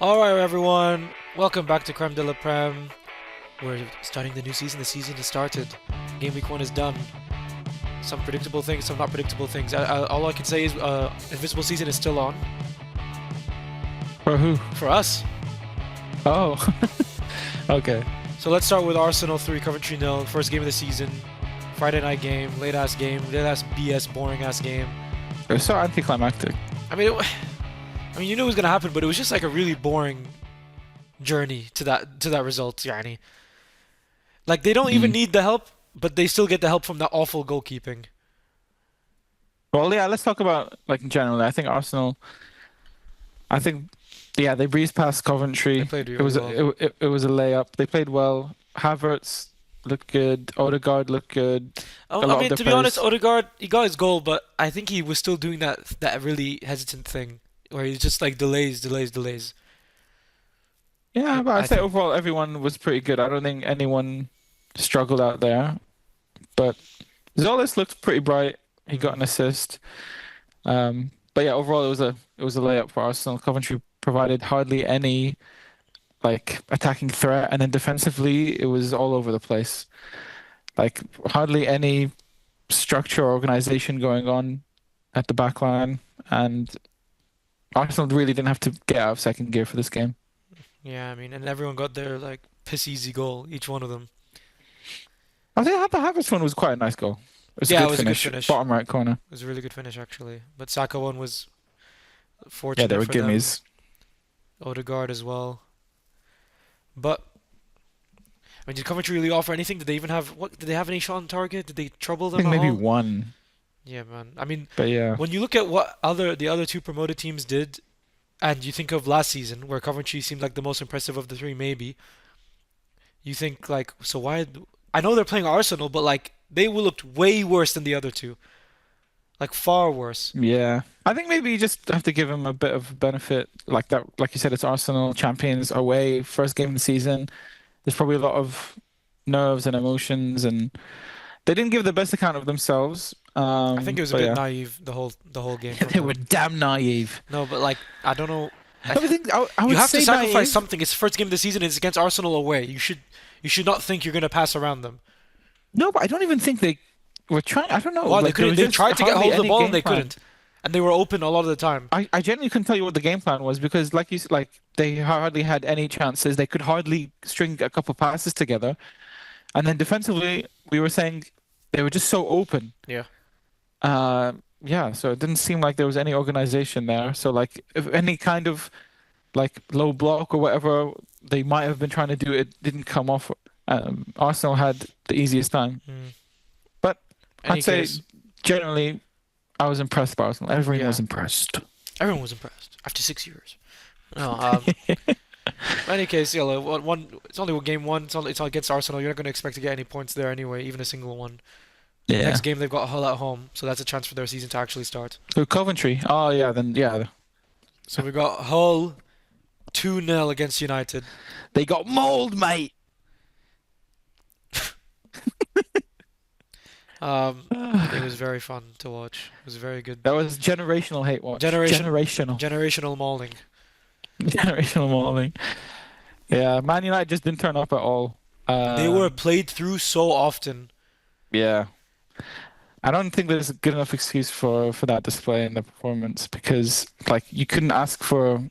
Alright everyone, welcome back to Creme de la Prem. We're starting the new season. The season has started. Game week 1 is done. Some predictable things, some not predictable things. All I can say is Invisible Season is still on. For who? For us. Oh, okay. So let's start with Arsenal 3, Coventry 0. First game of the season. Friday night game, late ass BS, boring ass game. It was so anticlimactic. I mean, you knew it was gonna happen, but it was just like a really boring journey to that result, yani. Like they don't even need the help, but they still get the help from that awful goalkeeping. Well, yeah, let's talk about like in general. I think Arsenal. I think, yeah, they breezed past They Coventry. played It really was well. it was a layup. They played well. Havertz looked good. Odegaard looked good. A I lot of mean, their to be honest, players. Odegaard he got his goal, but I think he was still doing that really hesitant thing where he just like delays. Yeah, but I I'd say think. overall everyone was pretty good. I don't think anyone struggled out there. But Zolis looked pretty bright. He got Mm, an assist. But yeah, overall it was a layup for Arsenal. Coventry provided hardly any like attacking threat, and then defensively it was all over the place. Like hardly any structure or organization going on at the back line, and Arsenal really didn't have to get out of second gear for this game. yeah, I mean, and everyone got their like piss easy goal, each one of them. I think the Havertz one was quite a nice goal. It was a Yeah, it good was a good finish, finish. bottom right corner. It was a really good finish actually. But Saka one was Yeah, they fortunate were for them. gimmies. Odegaard as well. But I mean, did Coventry really offer anything? Did they even have what? Did they have any shot on target? Did they trouble I them think at maybe all? one, Yeah, man. I mean, but yeah, when you look at what the other two promoted teams did, and you think of last season where Coventry seemed like the most impressive of the three, maybe you think like, so why? I know they're playing Arsenal, but like they looked way worse than the other two, like far worse. yeah. I think maybe you just have to give him a bit of benefit, like that. Like you said, it's Arsenal champions away, first game of the season. There's probably a lot of nerves and emotions, and they didn't give the best account of themselves. I think it was a But bit yeah, naive the whole game from they were them. damn naive. No, but like I don't know. I, I think I you would have to say sacrifice naive. something. It's the first game of the season. It's against Arsenal away. You should not think you're gonna pass around them. No, but I don't even think they were trying. I don't know. Well, they Like there couldn't. was They just tried to get hardly hold of the any ball and game they plan. couldn't, and they were open a lot of the time. I genuinely couldn't tell you what the game plan was because, like like they hardly had any chances. They could hardly string a couple passes together, and then defensively, we were saying they were just so open. Yeah. Yeah, so it didn't seem like there was any organization there. So like if any kind of like low block or whatever they might have been trying to do, it didn't come off. Arsenal had the easiest time. Mm. But Any I'd say case, generally I was impressed by Arsenal. Everyone yeah, was impressed. everyone was impressed after 6 years. No, any case, yeah, like, one. It's only game one. It's all against Arsenal. You're not going to expect to get any points there anyway, even a single one. Next Yeah. game they've got Hull at home, so that's a chance for their season to actually start. So Coventry. Oh yeah, then yeah. So we got Hull 2-0 against United. They got mauled, mate. It was very fun to watch. It was very good. That was generational hate watch. Generation Generational. generational mauling. Generational mauling. Yeah, Man United just didn't turn up at all. They were Um, played through so often. yeah. I don't think there's a good enough excuse for that display in the performance because like you couldn't ask for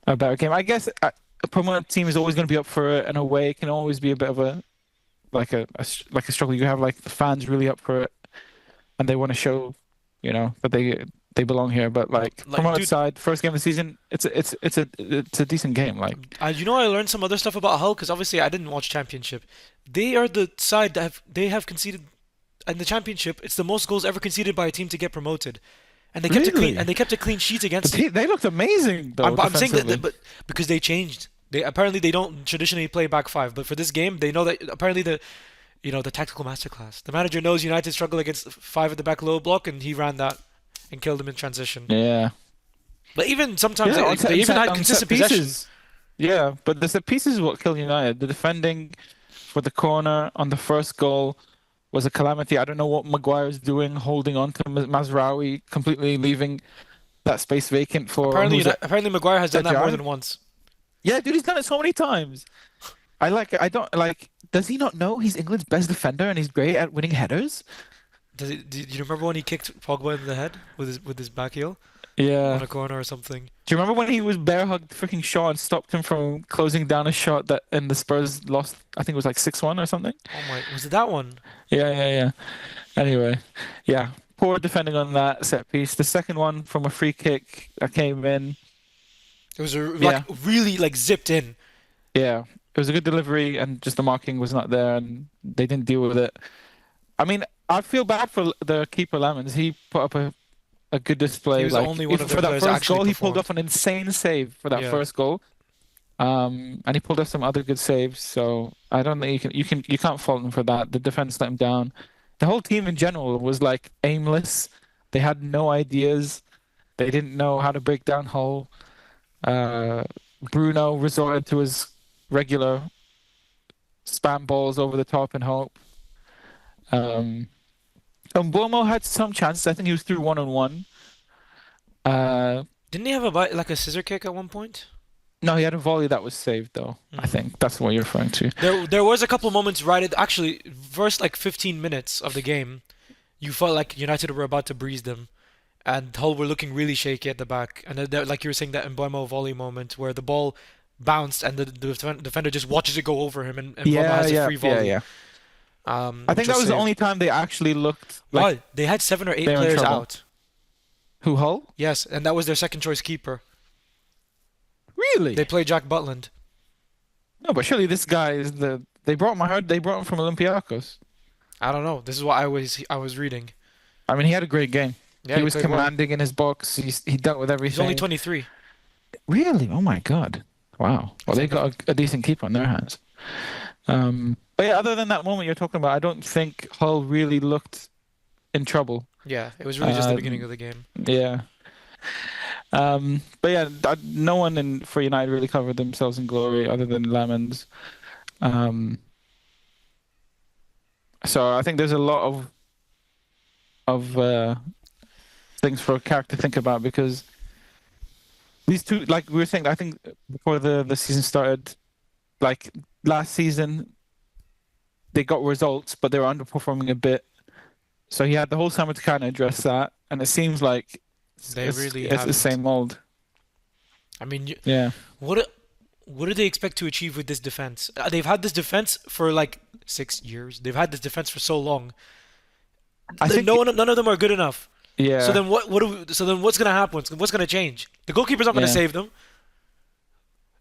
a better game. I guess a promoted team is always going to be up for it, and away can always be a bit of a like a struggle. You have like the fans really up for it, and they want to show, that they belong here. But like Like, promoted dude, side, first game of the season, it's a decent game. Like I learned some other stuff about Hull because obviously I didn't watch Championship. They are the side that they have conceded in the Championship. It's the most goals ever conceded by a team to get promoted, and really, they kept a clean sheet but against. they looked amazing though I'm saying that, defensively. but because they changed. They apparently they don't traditionally play back five, but for this game they know that apparently the tactical masterclass. The manager knows United struggle against five at the back low block, and he ran that and killed them in transition. Yeah. But even sometimes Yeah, they even had on set consistent possession. pieces. Yeah, but the set pieces is what killed United. The defending for the corner on the first goal was a calamity. I don't know what Maguire's doing, holding on to Mazraoui, completely leaving that space vacant for Apparently, who's that? apparently Maguire has Is done that that more Jar? than once. Yeah, dude, he's done it so many times. I don't like. Does he not know he's England's best defender and he's great at winning headers? Do you remember when he kicked Pogba in the head with his back heel on Yeah. a corner or something? Do you remember when he was bear hugged freaking Shaw and stopped him from closing down a shot that and the Spurs lost? I think it was like 6-1 or something. Oh my, was it that one? Yeah, yeah, yeah. Anyway, yeah, poor defending on that set piece. The second one from a free kick that came in. It was like Yeah, really like zipped in. yeah. It was a good delivery, and just the marking was not there, and they didn't deal with it. I mean, I feel bad for the keeper Lemons. He put up a good He display. was the Like only one even of their for that players that first actually goal, he pulled performed. off an insane save for that Yeah. first goal. And he pulled off some other good saves. So I don't think you can't fault him for that. The defense let him down. The whole team in general was like aimless. They had no ideas. They didn't know how to break down Hull. Uh, Bruno resorted to his regular spam balls over the top and hope. Um, and Bomo had some chances. I think he was through one on one. Uh, Didn't he have like a scissor kick at one point? no, he had a volley that was saved though. I Hmm. think that's what you're referring to. There was a couple moments right at actually first like 15 minutes of the game, you felt like United were about to breeze them, and Hull were looking really shaky at the back. And then like you were saying that Mbeumo volley moment where the ball bounced and the defender just watches it go over him, and Mbeumo Yeah, has a yeah, free yeah, volley, yeah. I which think was that was the saved. only time they actually looked like Well, they had 7 or 8 they were in players trouble. out. Who, Hull? Yes, and that was their second choice keeper. They Really? played Jack Butland. No, but surely this guy is the. They brought my heart. They brought him from Olympiacos. I don't know. This is what I was reading. I mean, he had a great game. Yeah, He he was played well. commanding in his box. He dealt with He's only everything. 23. Really? Oh my God. Wow. I Well, they think. got a decent keeper on their hands. But yeah, other than that moment you're talking about, I don't think Hull really looked in trouble. Yeah, it was really just the beginning Um, of the game. yeah. But yeah, no one for United really covered themselves in glory other than Lemons. Um, so I think there's a lot of things for Carrick to think about because these two, like we were saying, I think before the season started, like last season, they got results, but they were underperforming a bit. So he had the whole summer to kind of address that, and it seems like it's, They it's, really it's the haven't. same old. I mean, Yeah, what what do they expect to achieve with this defense? They've had this defense for like 6 years. They've had this defense for so long. I No think. one, none of them are good enough. So Yeah, then so then what's gonna happen? What's gonna change? The goalkeeper's not gonna yeah. save them.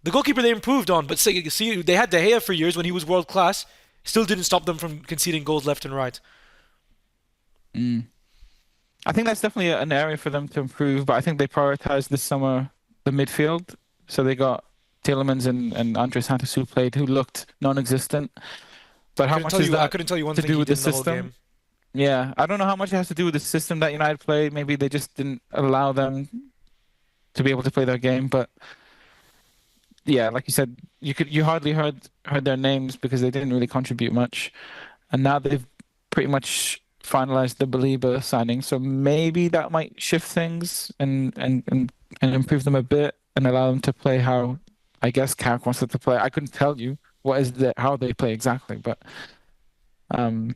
The goalkeeper they improved on, but see, they had De Gea for years when he was world class. Still didn't stop them from conceding goals left and right. Mm. I think that's definitely an area for them to improve, but I think they prioritized this summer the midfield. So they got Tielemans and Andre Santos who played, who looked non-existent. But how much is I that couldn't tell you one to thing do he with did the in the whole system? game. Yeah, I don't know how much it has to do with the system that United play. Maybe they just didn't allow them to be able to play their game. But yeah, like you said, you hardly heard their names because they didn't really contribute much. And now they've pretty much finalized the Belieber signing, so maybe that might shift things and improve them a bit and allow them to play how I guess Carrick wants them to play. I couldn't tell you what is how they play exactly, but um,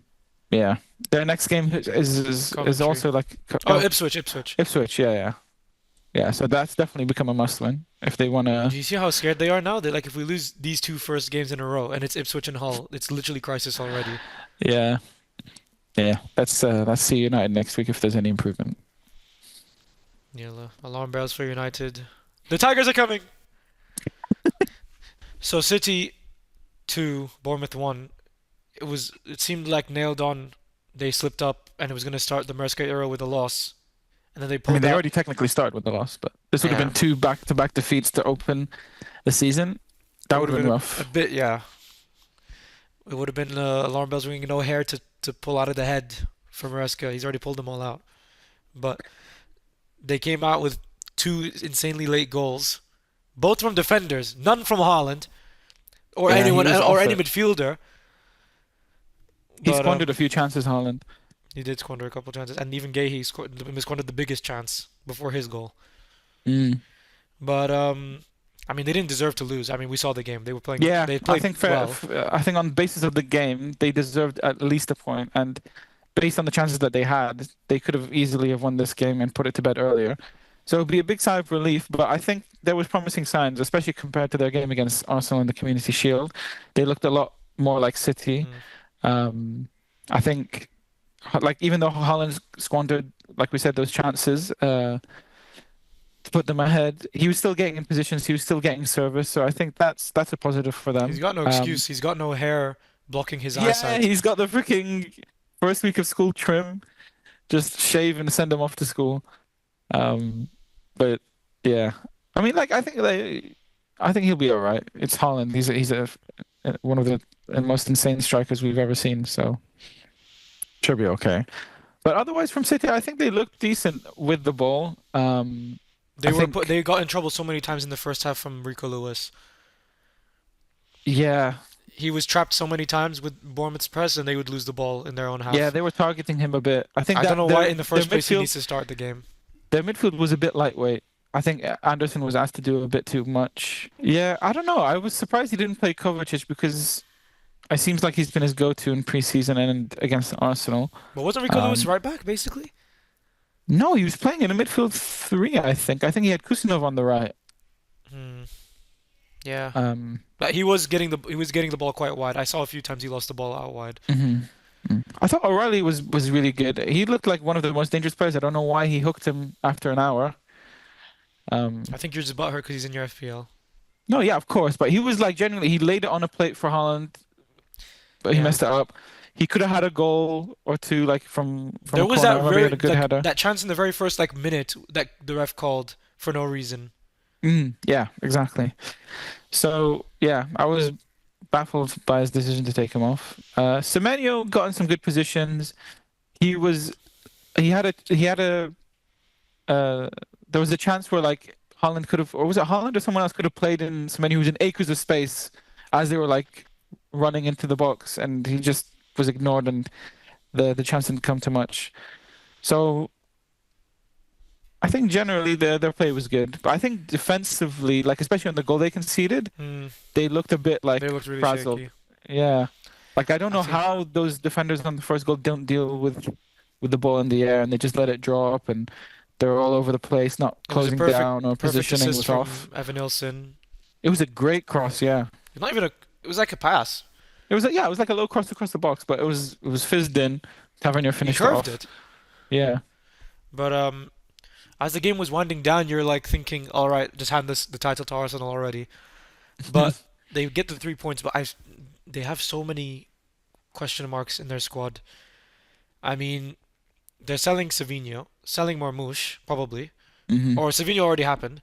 yeah, their next game is Coventry. also like Oh, Ipswich. Ipswich, yeah, yeah, yeah. So that's definitely become a must win if they want Do to. you see how scared they are now? They're like, if we lose these two first games in a row, and it's Ipswich and Hull, it's literally crisis already. Yeah, yeah. Let's see United next week if there's any improvement. Yeah, alarm bells for United. The Tigers are coming. So City 2, Bournemouth 1. It seemed like nailed on. They slipped up, and it was going to start the Maresca era with a loss, and then they I mean, pulled they out. already technically started with the loss, but this would have Yeah, been two back-to-back defeats to open the season. it That would would have have been been a rough. bit. Yeah, it would have been alarm bells ringing. No hair to pull out of the head for Maresca. He's already pulled them all out. But they came out with two insanely late goals, both from defenders, none from Haaland or Yeah, he anyone was or off any it. midfielder. He But squandered a few chances, Haaland. he did squander a couple chances, and even Gahey misquandered the biggest chance before his goal. Mm. But I mean, they didn't deserve to lose. I mean, we saw the game. They were playing. Yeah, They I played think well. I think on the basis of the game, they deserved at least a point, and based on the chances that they had, they could have easily have won this game and put it to bed earlier. So it'd be a big sigh of relief, but I think there was promising signs, especially compared to their game against Arsenal in the Community Shield. They looked a lot more like City. Mm. Um, I think, like even though Haaland squandered, like we said, those chances to put them ahead, he was still getting in positions, he was still getting service. So I think that's a positive for He's them. got no excuse. He's got no hair blocking his Yeah, eyesight. he's got the freaking first week of school trim. Just shave and send him off to school. Um, but yeah, I mean, like I think he'll be all right. It's Holland. One of the most insane strikers we've ever seen. So should be okay. But otherwise, from City, I think they look decent with the ball. I think, They got in trouble so many times in the first half from Rico Lewis. yeah, He was trapped so many times with Bournemouth's press, and they would lose the ball in their own yeah, half. they were targeting him a bit. I think I don't that know why in the first place he needs to start the game. their midfield was a bit lightweight. I think Anderson was asked to do a bit too much. Yeah, I don't know. I was surprised he didn't play Kovacic because it seems like he's been his go-to in preseason and against Arsenal. But wasn't Rico Lewis Um, right back basically? no, he was playing in a midfield three, I think. I think he had Kusinov on the right. Hmm. Yeah. Um, But he was getting the ball quite wide. I saw a few times he lost the ball out wide. mhm. I thought O'Reilly was really good. He looked like one of the most dangerous players. I don't know why he hooked him after an hour. I Um, think you're just butthurt because he's in your FPL. no, yeah, of course, but he was like genuinely he laid it on a plate for Holland, but he Yeah. messed it up. He could have had a goal or two like from There a was corner. I that remember he very had a good like header. that chance in the very first like minute that the ref called for no reason. Yeah, exactly. So yeah, I was baffled by his decision to take him off. Semenyo got in some good positions. He was he had a uh there was a chance where like Holland could have, or was it Holland or someone else could have played in Semenyo who was in acres of space as they were like running into the box, and he just was ignored, and the chance didn't come to much. So I think generally their play was good, but I think defensively, like especially on the goal they conceded, Hmm. they looked a bit They like looked really frazzled. shaky. Yeah. Like I don't I know think how those defenders on the first goal don't deal with the ball in the air, and they just let it drop, and they're all over the place, not it was a closing down, or perfect positioning assist was off. from Evan Nilsson. It was a great cross, yeah. Not even a. It was like a pass. It was like a low cross across the box, but it was fizzed in. Tavernier He finished it curved off. it. Yeah. But as the game was winding down, you're like thinking, all right, just hand this the title to Arsenal already. But they get the 3 points, but they have so many question marks in their squad. I mean, they're selling Savinho, selling Marmoush, probably. hmm Or Savinho already happened.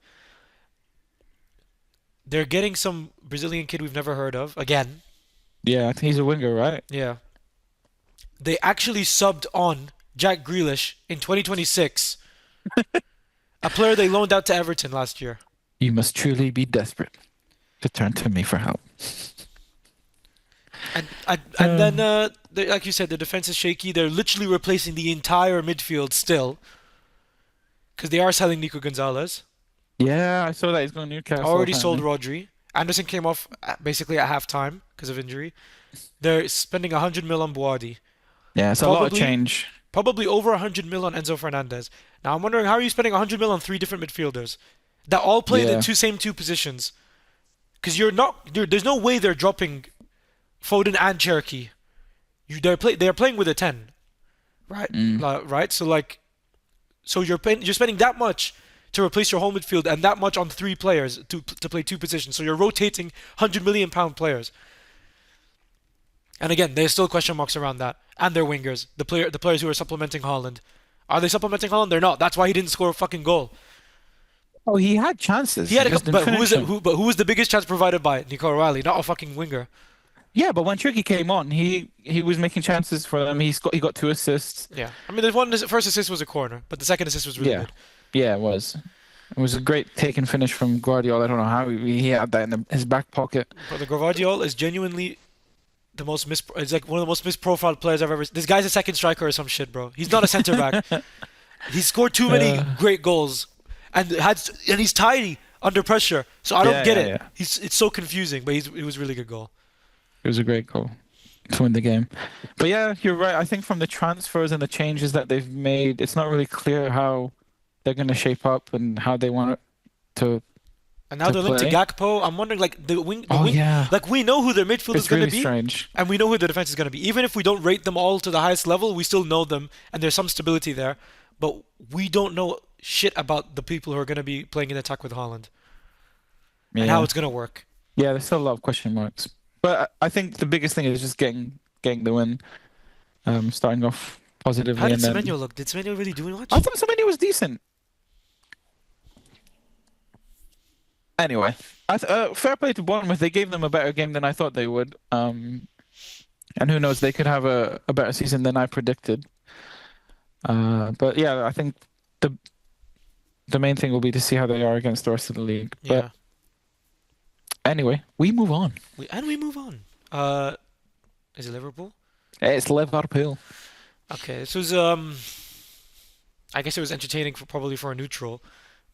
They're getting some Brazilian kid we've never heard of. Again. Yeah, I think he's a winger, right? Yeah. They actually subbed on Jack Grealish in 2026, a player they loaned out to Everton last year. You must truly be desperate to turn to me for help. And then, Um, like you said, the defense is shaky. They're literally replacing the entire midfield still because they are selling Nico Gonzalez. yeah, I saw that he's going to Newcastle Already sold apparently. Rodri. Anderson came off basically at halftime because of injury. They're spending 100 mil on Buadi. Yeah, it's a lot of Probably, change. probably over 100 mil on Enzo Fernandez. Now I'm wondering how are you spending 100 mil on three different midfielders that all play the Yeah. same two positions? Because you're not, there's no way they're dropping Foden and Cherokee. They're playing with a 10, right? Mm. Right. So like, you're spending that much to replace your whole midfield and that much on three players to play two positions. So you're rotating £100 million players. And again, there's still question marks around that and their wingers, the players who are supplementing Holland. Are they supplementing Holland? They're not. That's why he didn't score a fucking goal. Oh, he had chances. He had He a just couple, didn't but who was finish it? them. Who was the biggest chance provided by Nico O'Reilly? Not a fucking winger. Yeah, but when Tricky came on, he was making chances for them. He got two assists. Yeah, I mean, the first assist was a corner, but the second assist was really Yeah, good. yeah, it was. It was a great take and finish from Guardiola. I don't know how he had that in his back pocket. But the Gvardiol is genuinely it's like one of the most misprofiled players I've ever. This guy's a second striker or some shit, bro. He's not a center back. He's scored too many Uh, great goals, and he's tiny under pressure. So I don't Yeah, get yeah, it. yeah. It's so confusing, but it was a really good goal. It was a great goal to win the game. But yeah, you're right. I think from the transfers and the changes that they've made, it's not really clear how they're going to shape up and how they want it to And now they're linked to play. Gakpo. I'm wondering like the Oh wing yeah, like we know who their midfield is it's going to really be, strange. and we know who their defense is going to be. Even if we don't rate them all to the highest level, we still know them, and there's some stability there. But we don't know shit about the people who are going to be playing in attack with Holland and how Yeah, it's going to work. yeah. There's still a lot of question marks, but I think the biggest thing is just getting the win, starting off How positively, did and then Semenyo look? Did Semenyo really do I much? thought Someni was decent. Anyway, fair play to Bournemouth. They gave them a better game than I thought they would. And who knows, they could have a better season than I predicted. But yeah, I think the the main thing will be to see how they are against the rest of the league. But Yeah. anyway, we move on. We move on. Uh, is it Liverpool? It's Liverpool. Okay, this was I guess it was entertaining for probably for a neutral,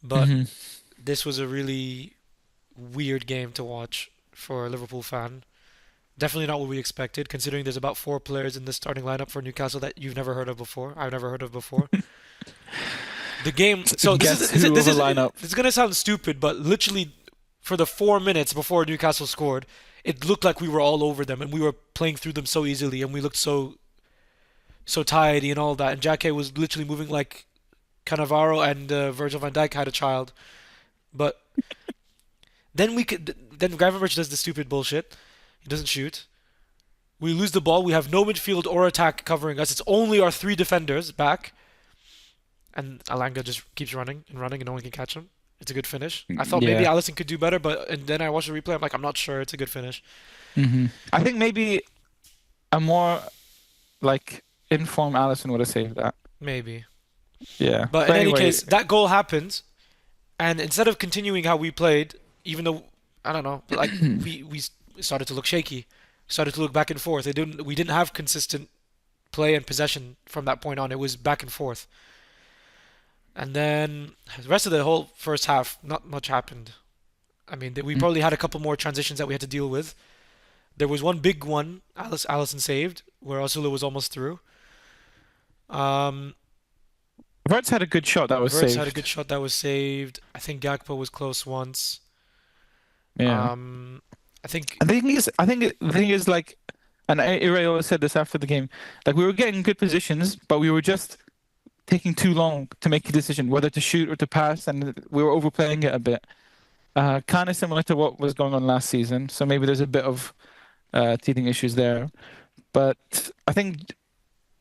but Hmm. this was a really weird game to watch for a Liverpool fan. Definitely not what we expected, considering there's about four players in the starting lineup for Newcastle that you've never heard of before. I've never heard of before. The game. So this is Guess who this of a is lineup? this is gonna sound stupid, but literally for the 4 minutes before Newcastle scored, it looked like we were all over them and we were playing through them so easily and we looked so tidy and all that. And Jake was literally moving like Cannavaro and Virgil van Dijk had a child. But then Gravenberch does the stupid bullshit. He doesn't shoot. We lose the ball. We have no midfield or attack covering us. It's only our three defenders back, and Alanga just keeps running and running, and no one can catch him. It's a good finish. I thought maybe Yeah. Allison could do better, but and then I watched the replay. I'm like, I'm not sure. It's a good finish. I think maybe a more like informed Allison would have saved that. Maybe. Yeah. But in But any anyway, case, that goal happened, and instead of continuing how we played, even though I don't know, like we started to look shaky, started to look back and forth. We didn't have consistent play and possession from that point on. It was back and forth. And then the rest of the whole first half, not much happened. I mean, we probably had a couple more transitions that we had to deal with. There was one big one Allison saved, where Osula was almost through. Um, Verts had a good shot that was Verts had a good saved. shot that was saved. I think Gakpo was close once. Yeah. Um, I think The thing is like, and Iraola said this after the game, like we were getting good positions, but we were just taking too long to make a decision whether to shoot or to pass, and we were overplaying it a bit. Kind of similar to what was going on last season. So maybe there's a bit of teething issues there. But I think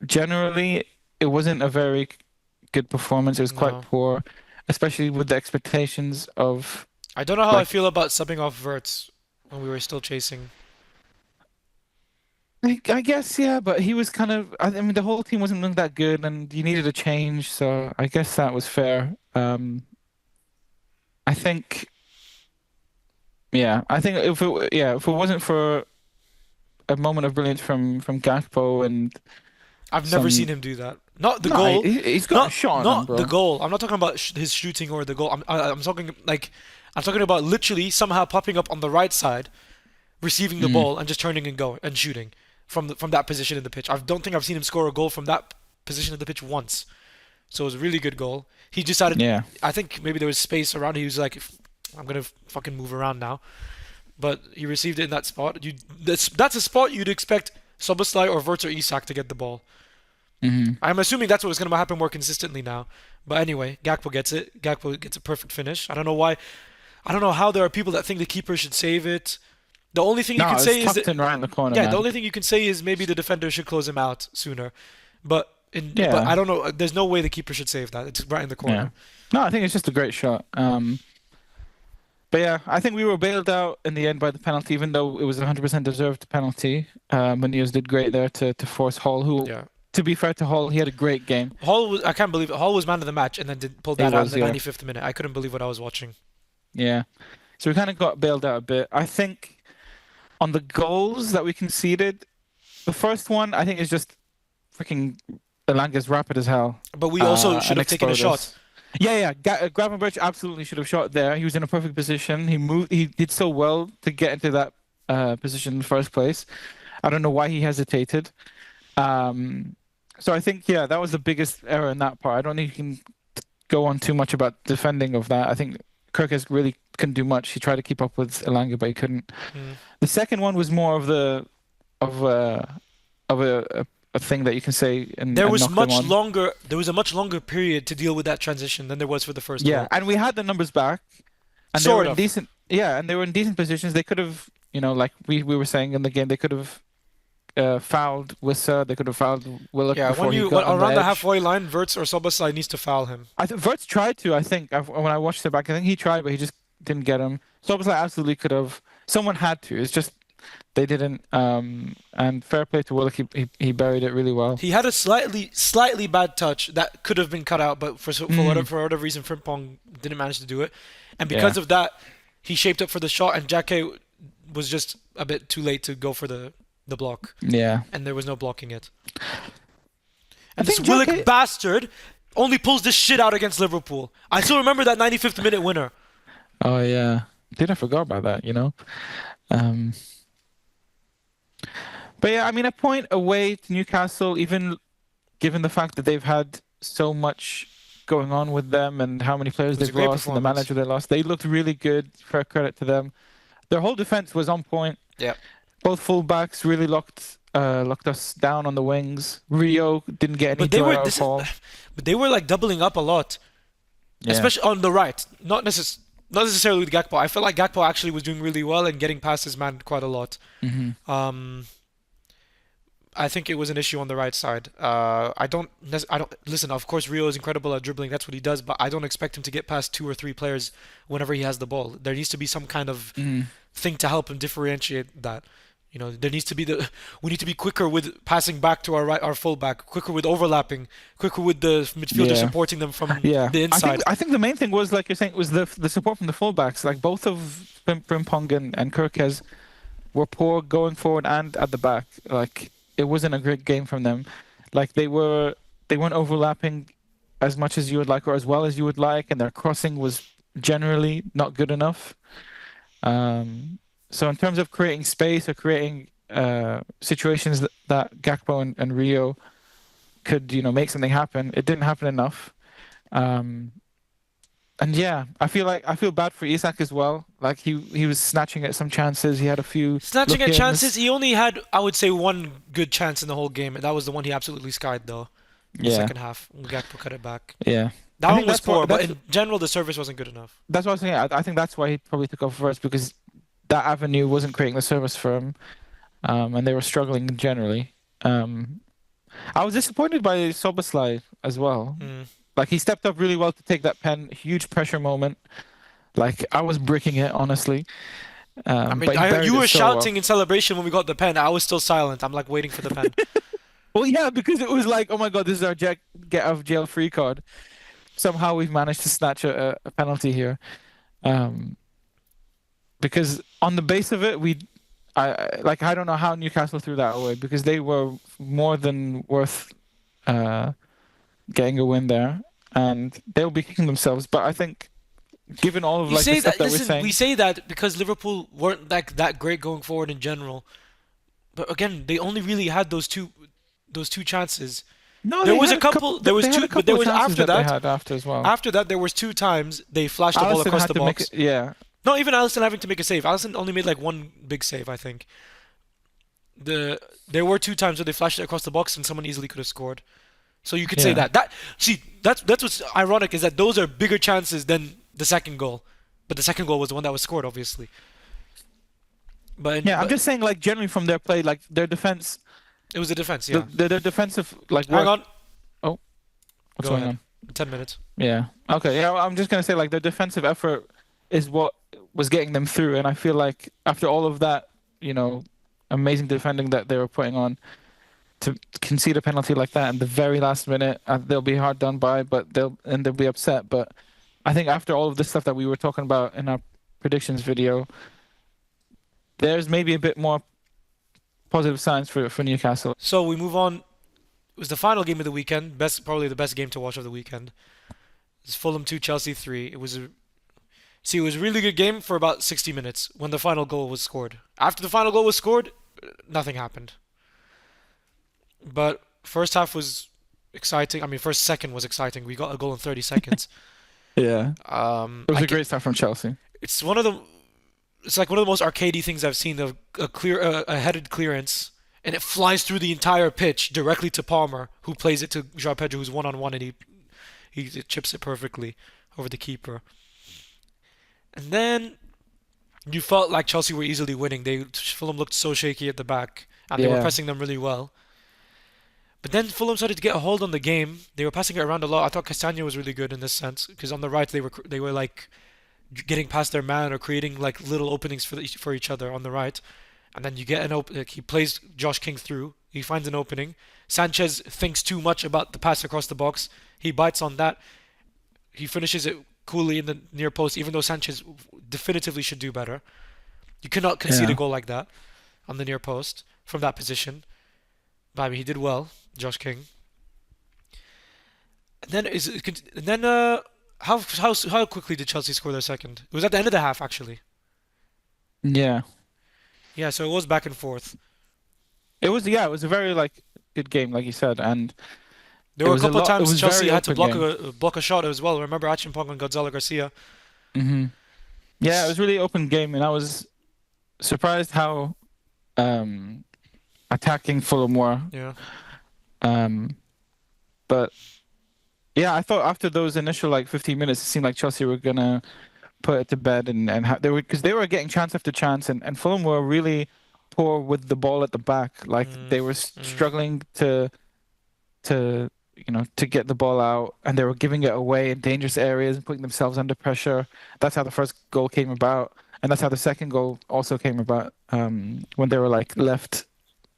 generally it wasn't a very good performance. It was quite no. poor, especially with the expectations of I don't know how I like feel about subbing off Verts when we were still chasing. I guess yeah, but he was kind of I mean the whole team wasn't looking that good and you needed a change, so I guess that was fair. I think I think if it wasn't for a moment of brilliance from Gakpo and I've never seen some him do that. Not the no, goal. he's got a Not shot on him, not the bro. goal. I'm not talking about his shooting or the goal. I'm talking like I'm talking about literally somehow popping up on the right side, receiving the Mm, ball and just turning and going and shooting from that position in the pitch. I don't think I've seen him score a goal from that position in the pitch once. So it was a really good goal. He decided. yeah. I think maybe there was space around. He was like, I'm gonna fucking move around now. But he received it in that spot. That's a spot you'd expect Soboslai or Verts or Isak to get the ball. Hmm. I'm assuming that's what's going to happen more consistently now. But anyway, Gakpo gets it. Gakpo gets a perfect finish. I don't know why. I don't know how there are people that think the keeper should save it. The only thing you No, can it's say is that tucked in right in the corner, yeah, the man. only thing you can say is maybe the defender should close him out sooner. But I Yeah, don't know. There's no way the keeper should save that. It's right in the yeah. corner. No, I think it's just a great shot. But yeah, I think we were bailed out in the end by the penalty, even though it was a 100% deserved penalty. Munoz did great there to force Hall, who, Yeah. to be fair to Hall, he had a great game. I can't believe it. Hall was man of the match and then pulled He that out in was, the yeah. 95th minute. I couldn't believe what I was watching. Yeah. So we kind of got bailed out a bit. I think on the goals that we conceded, the first one, I think is just freaking Elanga's rapid as hell But we also should and have taken a explode shot. us. Yeah. Gravenberch absolutely should have shot there. He was in a perfect position. He moved. He did so well to get into that position in the first place. I don't know why he hesitated. Um, so I think yeah, that was the biggest error in that part. I don't think you can go on too much about defending of that. I think Kirkes really couldn't do much. He tried to keep up with Elanga, but he couldn't. Mm. The second one was more of the of a thing that you can say and knock them on. There was a much longer period to deal with that transition than there was for the first Yeah, goal. and we had the numbers back, and they were Sort in of. decent. Yeah, and they were in decent positions. They could have, like we were saying in the game, they could have fouled Wissa. They could have fouled Willock Yeah, before he when got on the around the edge. halfway line, Verts or Soboslai needs to foul him. I think Verts tried to. I think when I watched it back, I think he tried, but he just didn't get him. So it was like absolutely could have. Someone had to. It's just they didn't. And fair play to Willock. He buried it really well. He had a slightly bad touch that could have been cut out, but Mm, for whatever reason, Frimpong didn't manage to do it, and yeah, because of that, he shaped up for the shot, and Jake was just a bit too late to go for the block, yeah. and there was no blocking it. I And this think Jackie. Willick bastard only pulls this shit out against Liverpool. I still remember that 95th minute winner. Oh yeah, did I forgot about that? Um, but yeah, I mean, a point away to Newcastle, even given the fact that they've had so much going on with them and how many players It was a they've great lost and the performance. manager they lost, they looked really good. Fair credit to them. Their whole defense was on point. Yeah. Both fullbacks really locked us down on the wings. Rio didn't get any But they joy were out of this is, Hall. but they were like doubling up a lot, Yeah. especially on the right. Not necessarily with Gakpo. I felt like Gakpo actually was doing really well and getting past his man quite a lot. Hmm. Um, I think it was an issue on the right side. I don't listen. Of course, Rio is incredible at dribbling. That's what he does. But I don't expect him to get past two or three players whenever he has the ball. There needs to be some kind of Hmm. thing to help him differentiate that. There needs to be we need to be quicker with passing back to our fullback, quicker with overlapping, quicker with the midfielder Yeah. supporting them from Yeah, the I think inside. I think the main thing was like you're saying was the support from the fullbacks. Like both of Frimpong and Kirkes were poor going forward and at the back. Like it wasn't a great game from them. Like they weren't overlapping as much as you would like or as well as you would like, and their crossing was generally not good enough. Um, so in terms of creating space or creating situations that Gakpo and Rio could, make something happen, it didn't happen enough. Um, and yeah, I feel bad for Isak as well. Like he was snatching at some chances. He had a few Snatching at chances, look-ins. he only had, I would say, one good chance in the whole game, and that was the one he absolutely skied, though, in the Yeah, second half. When Gakpo cut it back. yeah. That I one think was poor, but in general, the service wasn't good enough. that's what I was saying. I think that's why he probably took off first because that avenue wasn't creating the service for him, and they were struggling generally. Um, I was disappointed by Soboslai as well. Mm. Like he stepped up really well to take that pen, huge pressure moment. Like I was bricking it honestly, I mean, but he buried you it were so well. shouting in celebration when we got the pen. I was still silent. I'm like waiting for the pen. Well, yeah, because it was like, oh my God, this is our get out of jail free card. Somehow we've managed to snatch a penalty here. Um, because on the base of it, I don't know how Newcastle threw that away because they were more than worth uh, getting a win there, and they'll be kicking themselves. But I think, given all of You like the say stuff that, that we're listen, we saying, say that because Liverpool weren't that great going forward in general. But again, they only really had those two chances. no, There they was had a a couple. couple, there was They had two, a but couple there of was chances that they had after as well. after that there was two times they flashed the ball Allison across had the to make it. box. Yeah, Not even Allison having to make a save. Allison only made like one big save, I think. There were two times where they flashed it across the box and someone easily could have scored. So you could say yeah, that. That's what's ironic is that those are bigger chances than the second goal. But the second goal was the one that was scored, obviously. yeah. I'm But just saying, like generally from their play, like their defense, it was the defense, yeah. their defensive like Hang work. on, Oh, what's go going ahead. on? 10 minutes. Yeah. Okay. Yeah. I'm just gonna say like their defensive effort is what was getting them through, and I feel like after all of that, you know, amazing defending that they were putting on to concede a penalty like that in the very last minute, they'll be hard done by, but they'll be upset. But I think after all of this stuff that we were talking about in our predictions video, there's maybe a bit more positive signs for Newcastle. So we move on. It was the final game of the weekend. Probably the best game to watch of the weekend. It's Fulham 2, Chelsea 3. It was a really good game for about 60 minutes when the final goal was scored. After the final goal was scored, nothing happened. But first half was exciting. I mean, first second was exciting. We got a goal in 30 seconds. Yeah. It was I a get, great start from Chelsea. it's one of the it's like one of the most arcadey things I've seen. A headed clearance, and it flies through the entire pitch directly to Palmer, who plays it to João Pedro, who's one on one, and he chips it perfectly over the keeper. And then you felt like Chelsea were easily winning. Fulham looked so shaky at the back, and they were Yeah. pressing them really well. But then Fulham started to get a hold on the game. They were passing it around a lot. I thought Castagna was really good in this sense because on the right they were like getting past their man or creating like little openings for each other on the right. And then you get an open. Like, he plays Josh King through. He finds an opening. Sanchez thinks too much about the pass across the box. He bites on that. He finishes it coolly in the near post, even though Sanchez definitively should do better. You cannot concede a Yeah. goal like that on the near post from that position. But I mean, he did well, Josh King. And then how quickly did Chelsea score their second? It was at the end of the half, actually. Yeah. Yeah, so it was back and forth. It was a very like good game, like you said, and There were a couple of it times was Chelsea very had to open game. block a shot as well. Remember Achimpong and Gonzalo Garcia? hmm Yeah, it was really open game, and I was surprised how um attacking Fulham were. Yeah. Um, but yeah, I thought after those initial like 15 minutes, it seemed like Chelsea were gonna put it to bed and they were because they were getting chance after chance, and Fulham were really poor with the ball at the back. Like Mm, they were mm. struggling to to get the ball out, and they were giving it away in dangerous areas and putting themselves under pressure. That's how the first goal came about, and that's how the second goal also came about. When they were like left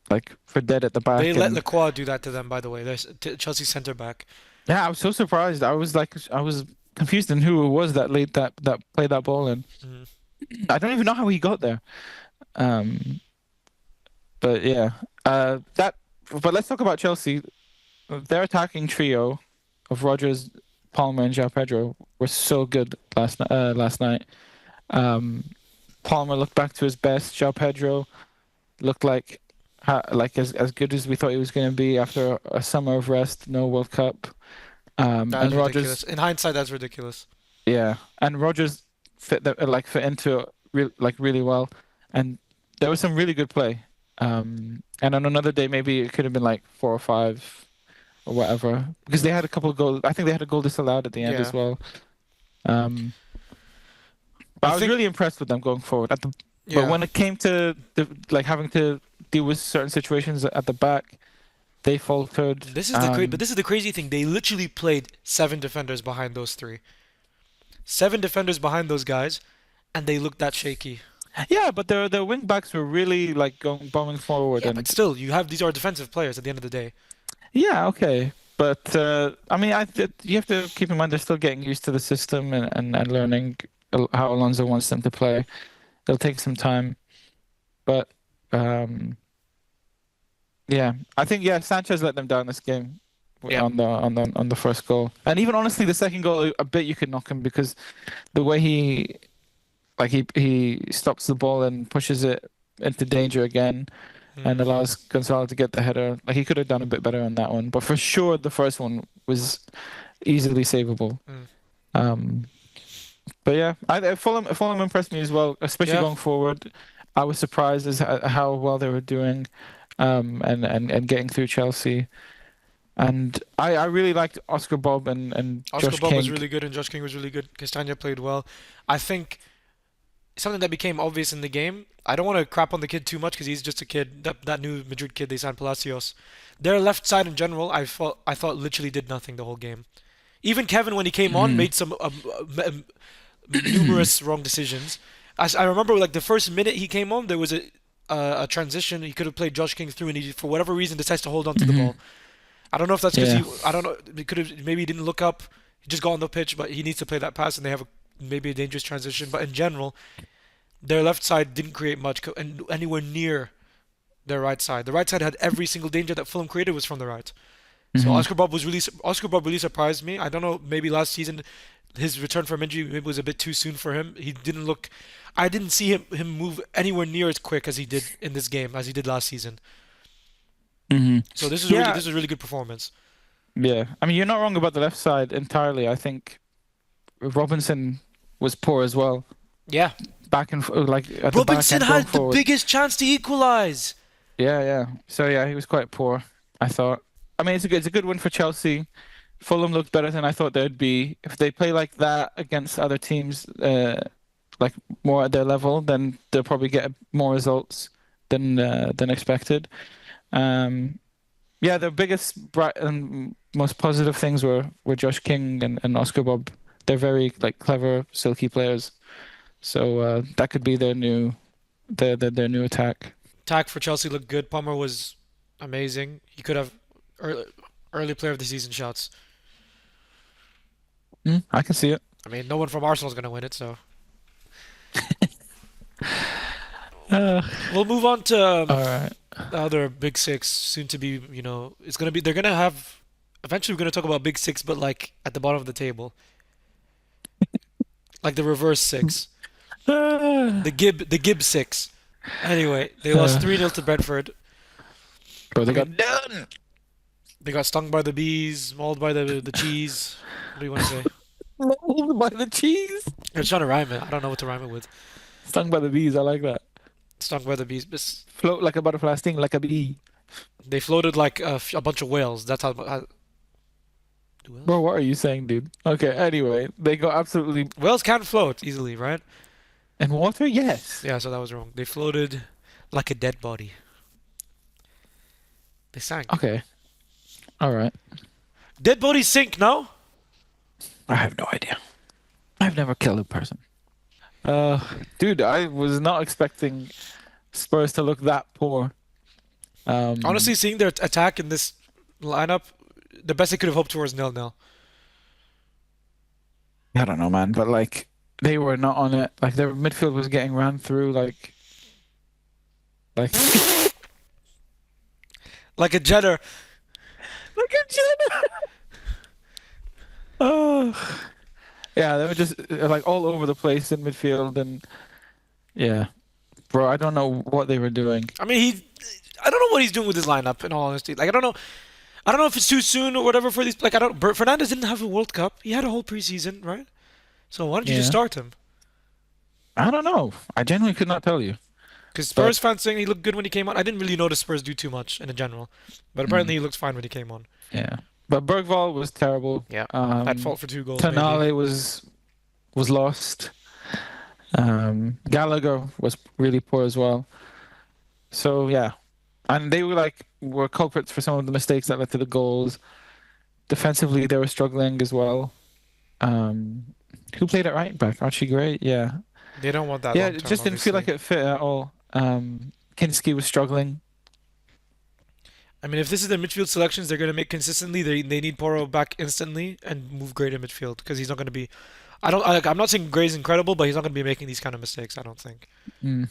like for dead at the They back, let and Lacroix do that to them, by the way. There's Chelsea centre back. yeah, I was so surprised. I was confused in who it was that laid that played that ball in. Mm. I don't even know how he got there. Um, but yeah, that. But let's talk about Chelsea. Their attacking trio of Rodgers, Palmer, and João Pedro were so good last night. Um, Palmer looked back to his best. João Pedro looked like as good as we thought he was going to be after a summer of rest, no World Cup. That And is ridiculous. Rodgers, In hindsight, that's ridiculous. yeah, and Rodgers fit into it really well, and there was some really good play. And on another day, maybe it could have been like 4 or 5 or whatever, because they had a couple of goals. I think they had a goal disallowed at the end as Yeah. well. Um, but I I was think, really impressed with them going forward. But yeah. when it came to like having to deal with certain situations at the back, they faltered. But this is the crazy thing. They literally played seven defenders behind those three. Seven defenders behind those guys, and they looked that shaky. Yeah, but their wing backs were really like going bombing forward, Yeah, but and still, these are defensive players at the end of the day. yeah, okay. But I mean, you have to keep in mind they're still getting used to the system and learning how Alonso wants them to play. It'll take some time, but um, yeah, I think yeah, Sanchez let them down this game Yeah. on the first goal, and even honestly, the second goal a bit you could knock him because the way he stops the ball and pushes it into danger again and Mm, allows Gonzalo to get the header. Like he could have done a bit better on that one, but for sure the first one was easily savable. mm. Um, but yeah, Fulham impressed me as well, especially Yeah. going forward. I was surprised as how well they were doing, and getting through Chelsea. And I really liked Oscar Bob and Oscar Josh Bob was King. really good, and Josh King was really good. Castagna played well. I think something that became obvious in the game. I don't want to crap on the kid too much because he's just a kid. That new Madrid kid they signed, Palacios. Their left side in general, I thought literally did nothing the whole game. Even Kevin, when he came on, Mhm. made some numerous wrong decisions. As I remember, like the first minute he came on, there was a transition. He could have played Josh King through, and he, for whatever reason, decides to hold on to the Mhm. ball. I don't know if that's because Yeah. I don't know. He could have maybe he didn't look up. He just got on the pitch, but he needs to play that pass, and they have maybe a dangerous transition. But in general, their left side didn't create much and anywhere near their right side. The right side had every single danger that Fulham created was from the right. So Hmm. Oscar Bob really surprised me. I don't know, maybe last season his return from injury maybe was a bit too soon for him. He didn't look I didn't see him move anywhere near as quick as he did in this game as he did last season. Hmm. So Yeah, this is a really good performance. yeah. I mean, you're not wrong about the left side entirely. I think Robinson was poor as well, Yeah. like at the back Robinson and going had the forward. biggest chance to equalize. Yeah, yeah. So yeah, he was quite poor, I thought. I mean, it's a good win for Chelsea. Fulham looked better than I thought they'd be. If they play like that against other teams, like more at their level, then they'll probably get more results than expected. Um, yeah, the biggest bright and most positive things were Josh King and Oscar Bob. They're very like clever, silky players. So that could be their new attack. Attack for Chelsea looked good. Palmer was amazing. He could have early, early player of the season shots. I can see it. I mean, no one from Arsenal is going to win it, so Uh, we'll move on to all right. the other Big Six. Soon to be, it's going to be. They're going to have. Eventually, we're going to talk about Big Six, but like at the bottom of the table, like the reverse six, Uh, The Gib Six. Anyway, they lost uh, 3-0 to Brentford. bro, I they mean, got done. they got stung by the bees, mauled by the cheese. What do you want to say? Mauled by the cheese. I was trying to rhyme it. I don't know what to rhyme it with. Stung by the bees. I like that. Stung by the bees. But Float like a butterfly, sting like a bee. they floated like a bunch of whales. That's how do Bro, whales? what are you saying, dude? Okay, anyway, they got absolutely Whales can float easily, right? in water? Yes. Yeah, so that was wrong. They floated like a dead body. They sank. Okay, all right. Dead bodies sink, no? I have no idea. I've never killed a person. Uh, dude, I was not expecting Spurs to look that poor. Honestly, Um, seeing their attack in this lineup, the best they could have hoped for was 0-0. I don't know, man, but like they were not on it. Like their midfield was getting ran through like Like a jetter. like a Jenna. Oh, yeah, they were just like all over the place in midfield, and yeah, bro, I don't know what they were doing. I mean, I don't know what he's doing with his lineup. In all honesty, like I don't know. I don't know if it's too soon or whatever for these. Like I don't. Fernandez didn't have a World Cup. He had a whole preseason, right? So why don't you just Yeah, start him? I don't know. I genuinely could not tell you, Because but Spurs fans saying he looked good when he came on. I didn't really notice Spurs do too much in general, but apparently mm, he looked fine when he came on. yeah, but Bergvall was terrible. Yeah, at Um, fault for 2 goals mainly. Tonali was lost. Gallagher was really poor as well. So yeah, and they were culprits for some of the mistakes that led to the goals. Defensively, they were struggling as well. Um, who played at right back? Archie Gray? Yeah. They don't want that Yeah, long it term, just didn't feel obviously. like it fit at all. Kinski was struggling. I mean, if this is the midfield selections they're going to make consistently, they need Porro back instantly and move Gray to midfield because he's not going to be. I'm not saying Gray's incredible, but he's not going to be making these kind of mistakes. I don't think. Mm,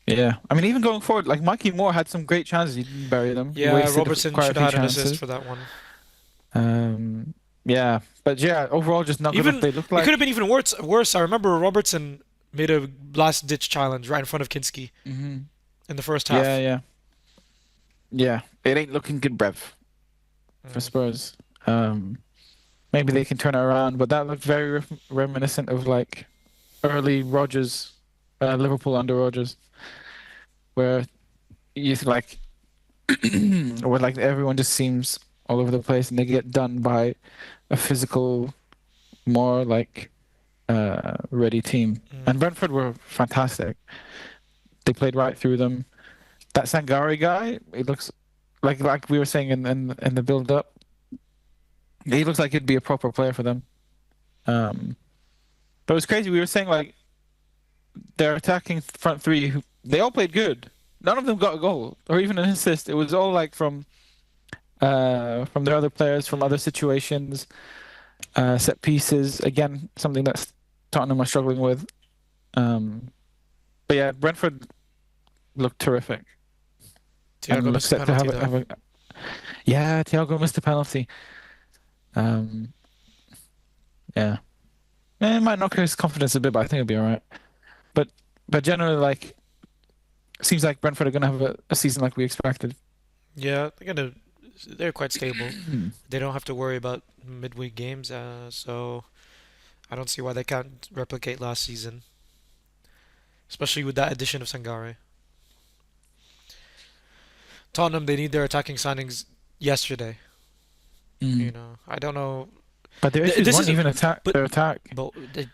yeah. I mean, even going forward, like Mikey Moore had some great chances. He didn't bury them. He Yeah, wasted Robertson quite a should few have had an assist chances. for that one. Yeah. But yeah, overall, just not good enough. Even They looked it could have like. been even worse. Worse. I remember Robertson made a last ditch challenge right in front of Kinski Hmm. in the first Yeah, half. yeah. Yeah. It ain't looking good, Brev, for Mm. Spurs. Maybe they can turn it around, but that looked very reminiscent of like early Rodgers, Liverpool under Rodgers, where like where like everyone just seems all over the place and they get done by a physical, more like ready team. Mm. And Brentford were fantastic. They played right through them. That Sangari guy, it looks like we were saying in the build up, he looks like he'd be a proper player for them. Um, but it was crazy. We were saying like their attacking front three, they all played good. None of them got a goal or even an assist. It was all like from their other players, from Mm. other situations, set pieces. Again, something that Tottenham are struggling with. Um, but yeah, Brentford looked terrific Thiago and look missed a set to penalty have though. a Yeah, Thiago missed a penalty. Um, yeah. It might knock his confidence a bit, but I think it'll be all right. But but generally, like, seems like Brentford are gonna have a season like we expected. Yeah, they're quite stable. They don't have to worry about midweek games, so I don't see why they can't replicate last season, especially with that addition of Sangare. Tottenham, they need their attacking signings yesterday. Mm. I don't know. But their issues This weren't is, even but their attack. but It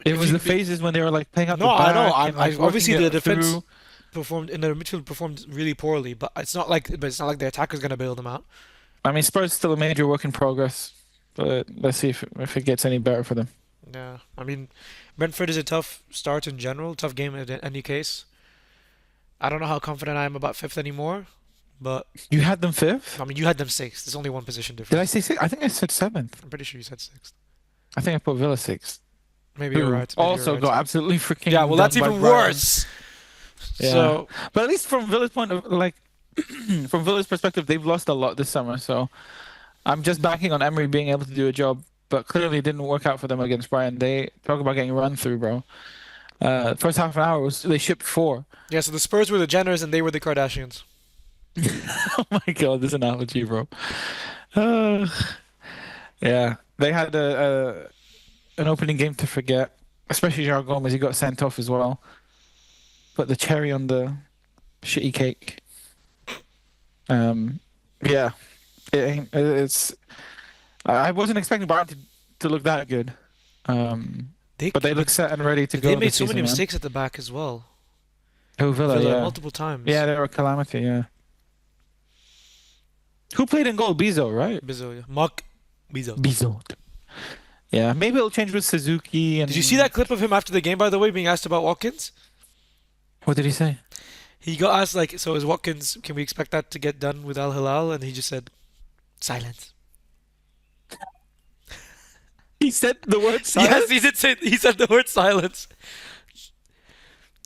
if was you the phases when they were like playing out the no, I know. back and like working Obviously the it defense through. performed in the midfield performed really poorly, but it's not like the attacker's gonna bail them out. I mean, Spurs still a major work in progress, but let's see if it gets any better for them. Yeah, I mean, Brentford is a tough start in general, tough game in any case. I don't know how confident I am about fifth anymore, but You had them fifth? I mean, you had them sixth. There's only one position Did I difference. say sixth? I think I said seventh. I'm pretty sure you said sixth. I think I put Villa sixth, Maybe you're who right. Maybe you're also right. got absolutely Yeah, freaking well, that's done by even Brighton. worse. Yeah, So, but at least from Villa's point of like, from Villa's perspective, they've lost a lot this summer. So I'm just banking on Emery being able to do a job. But clearly, it didn't work out for them against Brighton. They talk about getting run through, bro. First half an hour was they shipped four. yeah, so the Spurs were the Jenners and they were the Kardashians. Oh my God, this analogy, bro. Uh, yeah, they had an opening game to forget, especially João Gomez. He got sent off as well. Put the cherry on the shitty cake. Um, yeah, it's. I wasn't expecting Bayern to look that good. They, But they look but set and ready to they go made this so many season, man. mistakes at the back as well. Oh, Villa, Villa yeah. multiple times. Yeah, they were a calamity, yeah. Who played in goal? Bezo, right? Bizot, yeah. Mock Bizot. Bezo. Yeah, maybe it'll change with Suzuki Did you see and that clip of him after the game, by the way, being asked about Watkins? what did he say? He got asked, like, so is Watkins, can we expect that to get done with Al Hilal? And he just said, silence. He said the word Yes, silence. he said the word silence.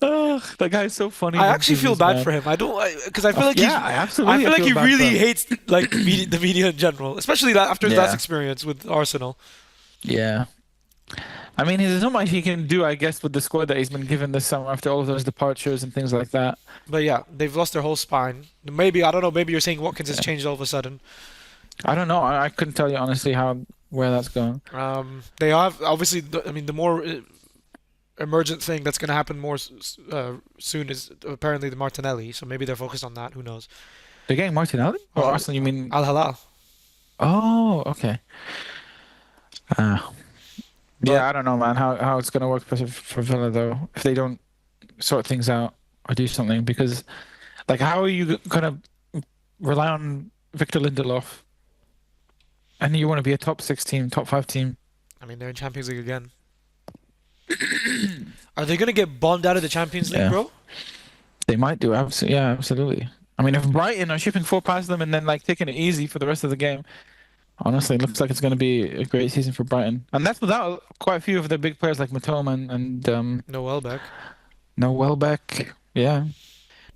Oh, that guy is so funny I in actually feel interviews, bad man. for him. I don't, because I feel like Yeah, I I absolutely feel like feel he bad for really him. hates like the media in general, especially that after his last Yeah, experience with Arsenal. yeah. I mean, there's not much he can do, I guess, with the squad that he's been given this summer after all of those departures and things like that. But yeah, they've lost their whole spine. Maybe I don't know. Maybe you're saying Watkins has Yeah. changed all of a sudden. I don't know. I couldn't tell you honestly how where that's going. They have obviously. I mean, the more emergent thing that's going to happen more soon is apparently the Martinelli. So maybe they're focused on that. Who knows? They're getting Martinelli? Or Uh, Arsenal, you mean? Al Hilal. Oh, okay. Uh, But yeah, I don't know, man, how it's gonna work for Villa though, if they don't sort things out or do something. Because, like, how are you gonna rely on Victor Lindelof and you want to be a top six team, top five team? I mean, they're in Champions League again. Are they going to get bombed out of the Champions League, Yeah, bro? they might do. Absolutely, yeah, absolutely. I mean, if Brighton are shipping four past them and then like taking it easy for the rest of the game, honestly, it looks like it's going to be a great season for Brighton, and that's without quite a few of the big players like Matoma and No Welbeck. no Welbeck. Yeah,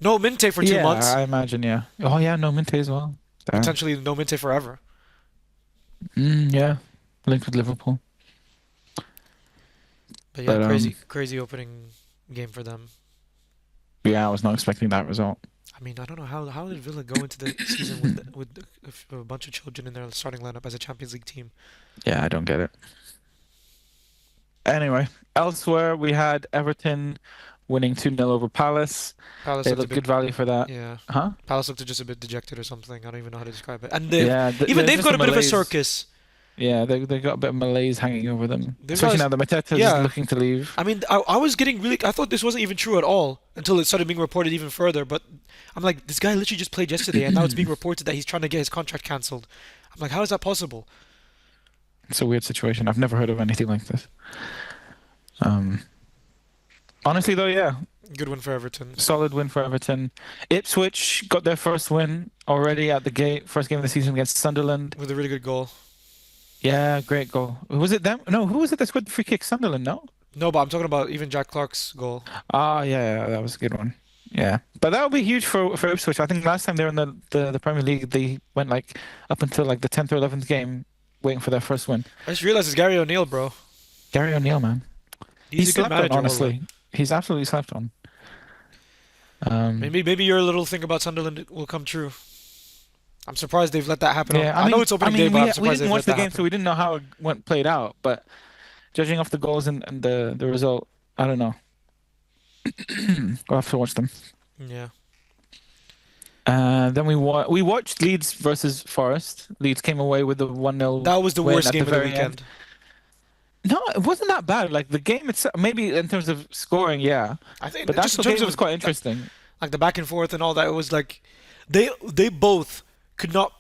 No Minte for two yeah, months. I imagine. Yeah. Oh yeah, no Minte as well. Damn. Potentially no Minte forever. Yeah, linked with Liverpool, But yeah, but crazy opening game for them. yeah, I was not expecting that result. I mean, I don't know how did Villa go into the season with a bunch of children in their starting lineup as a Champions League team. Yeah, I don't get it. Anyway, elsewhere we had Everton winning 2-0 over Palace. Palace They looked a looked bit, good value for that. yeah. Huh? Palace looked just a bit dejected or something. I don't even know how to describe it. And Yeah, even there's they've just got a a bit of a malaise. circus. Yeah, they got a bit of malaise hanging over them, They've especially got, now that Mateta's is yeah. looking to leave. I mean, I was getting really. I thought this wasn't even true at all until it started being reported even further. But I'm like, this guy literally just played yesterday, and now it's being reported that he's trying to get his contract cancelled. I'm like, how is that possible? It's a weird situation. I've never heard of anything like this. Um, Honestly though, yeah, Good win for Everton solid win for Everton. Ipswich got their first win already at the gate. First game of the season against Sunderland. with a really good goal. Yeah, great goal. Was it them? No, who was it that scored the free kick? Sunderland, no? No, but I'm talking about even Jack Clark's goal. Ah, yeah, that was a good one. Yeah, but that would be huge for Ipswich. I think last time they were in the Premier League, they went like up until like the 10th or 11th game, waiting for their first win. I just realized it's Gary O'Neill, bro. Gary O'Neill, man, He's he's a good slept on. manager, wallah. Honestly, he's absolutely slept on. Um, Maybe your little thing about Sunderland will come true. I'm surprised they've let that happen. yeah, I know it's I opening day, mean, but I'm we surprised didn't they've watch let the that game, so happen. we didn't know how it went played out. But judging off the goals and the result, I don't know. We'll have to watch them. Yeah, Then we watched Leeds versus Forest. Leeds came away with the 1-0 that was the win worst at the game of the very end. weekend. No, it wasn't that bad. Like the game itself, maybe in terms of scoring, yeah, I think but the just in actual terms game was of quite like interesting. the back and forth and all that, it was like they both could not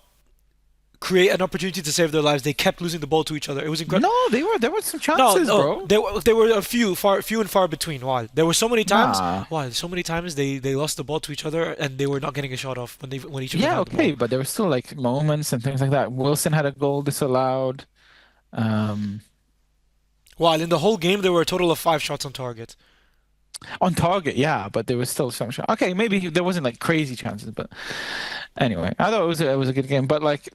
create an opportunity to save their lives. They kept losing the ball to each other. It was incredible. No, there were some No, chances, no, bro. there were a few and far between. Why? There were so many times. Nah. Why? So many times they lost the ball to each other and they were not getting a shot off when each of them Yeah, had the okay, ball. but there were still like moments and things like that. Wilson had a goal disallowed. Um, While in the whole game there were a total of 5 shots on target. on target, yeah, but there was still some shot. Okay, maybe there wasn't like crazy chances, but anyway, I thought it was a good game. But like,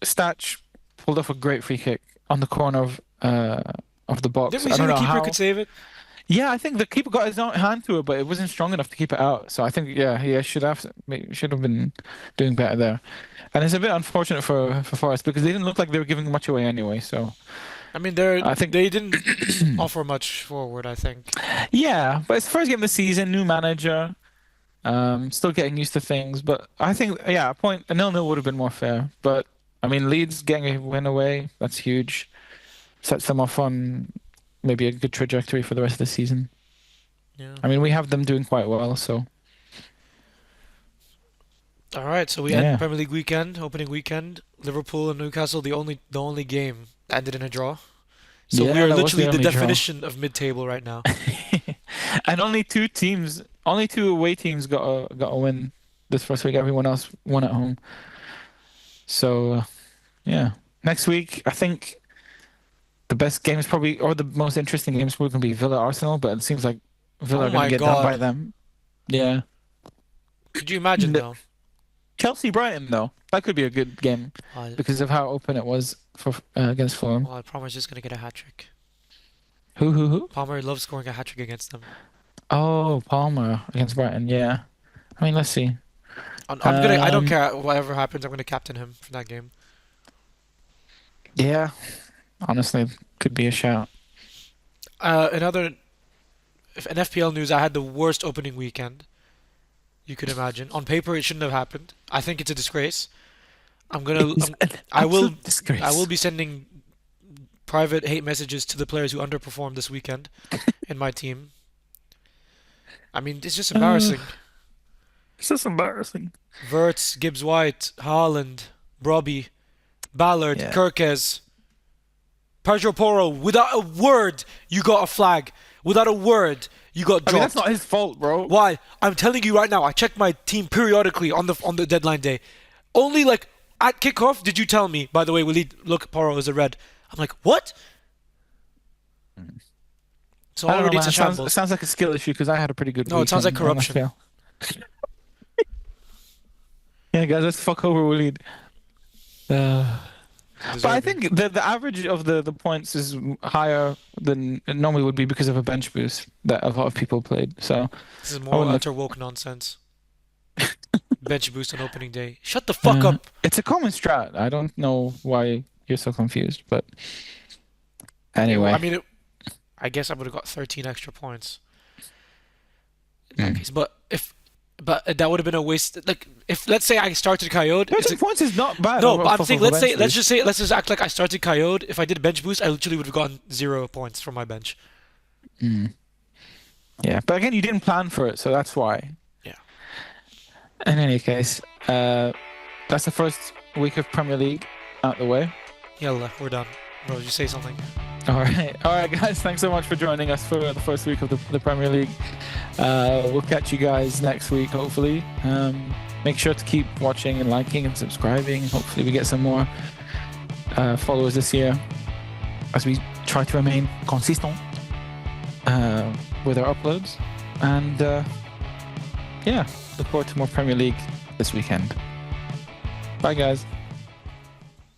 Statch pulled off a great free kick on the corner of the Didn't box. we I say don't the know keeper could how. save it? Yeah, I think the keeper got his own hand to it, but it wasn't strong enough to keep it out. So I think, yeah, he should have been doing better there. And it's a bit unfortunate for Forest because they didn't look like they were giving much away anyway. So I mean, I think, they didn't offer much forward. I think. yeah, but it's the first game of the season, new manager, still getting used to things. But I think, yeah, a 0-0 would have been more fair. But I mean, Leeds getting a win away, that's huge. Sets them off on maybe a good trajectory for the rest of the season. Yeah. I mean, we have them doing quite well, so All right, so we end yeah. Premier League weekend, opening weekend. Liverpool and Newcastle, the only game ended in a draw. So we Yeah, are that was the literally the only draw. definition of mid-table right now. And only two away teams got a win this first week. Everyone else won at home. So yeah, next week I think the best game is probably, or the most interesting game is probably gonna be Villa Arsenal, but it seems like Villa Oh are gonna my get done by God. them. Yeah. Could you imagine The- though? Chelsea Brighton though, that could be a good game Uh, because of how open it was for against Fulham. Palmer's just gonna get a hat trick. Who? Palmer loves scoring a hat trick against them. Oh, Palmer against Brighton. Yeah. I mean, let's see. I don't Um, care whatever happens. I'm gonna captain him for that game. yeah. Honestly, could be a shout. Another in FPL news, I had the worst opening weekend you could imagine. On paper, it shouldn't have happened. I think it's a disgrace. I'm It gonna, is I'm, an I will, absolute I will disgrace. be sending private hate messages to the players who underperformed this weekend in my team. I mean, it's just Uh, embarrassing. it's just embarrassing. Verts, Gibbs White, Haaland, Brobby, Ballard, Yeah. Kirkez, Pedro Porro. Without a word, you got a flag. Without a word, you got I mean, that's dropped. not his fault, bro. Why? I'm telling you right now. I check my team periodically on the deadline day. Only like at kickoff did you tell me. By the way, look, Porro is a red. I'm like, what? So I don't know, already it's man. a It shambles. sounds like a skill issue because I had a pretty good No, it week sounds like in corruption. FPL. Yeah, guys, let's fuck over Waleed. Uh, but I Deserving. think the average of the points is higher than it normally would be because of a bench boost that a lot of people played. So This is I more wouldn't look. utter woke nonsense. Bench boost on opening day. Shut the fuck up. It's a common strat. I don't know why you're so confused, but I anyway. mean, I guess I would have got 13 extra points in that Mm. case. But that would have been a waste. Like, if let's say I started Coyote, 13 points is not bad no. But I'm saying, for bench boost. let's just act like I started Coyote. If I did bench boost, I literally would have gotten 0 points from my bench. Mm. Yeah, but again, you didn't plan for it, so that's why. Yeah. In any case, that's the first week of Premier League out the way. Yalla, we're done. Bro, you say something. All right, guys. Thanks so much for joining us for the first week of the Premier League. We'll catch you guys next week, hopefully. Make sure to keep watching and liking and subscribing. Hopefully, we get some more followers this year as we try to remain consistent with our uploads. And yeah, look forward to more Premier League this weekend. Bye, guys.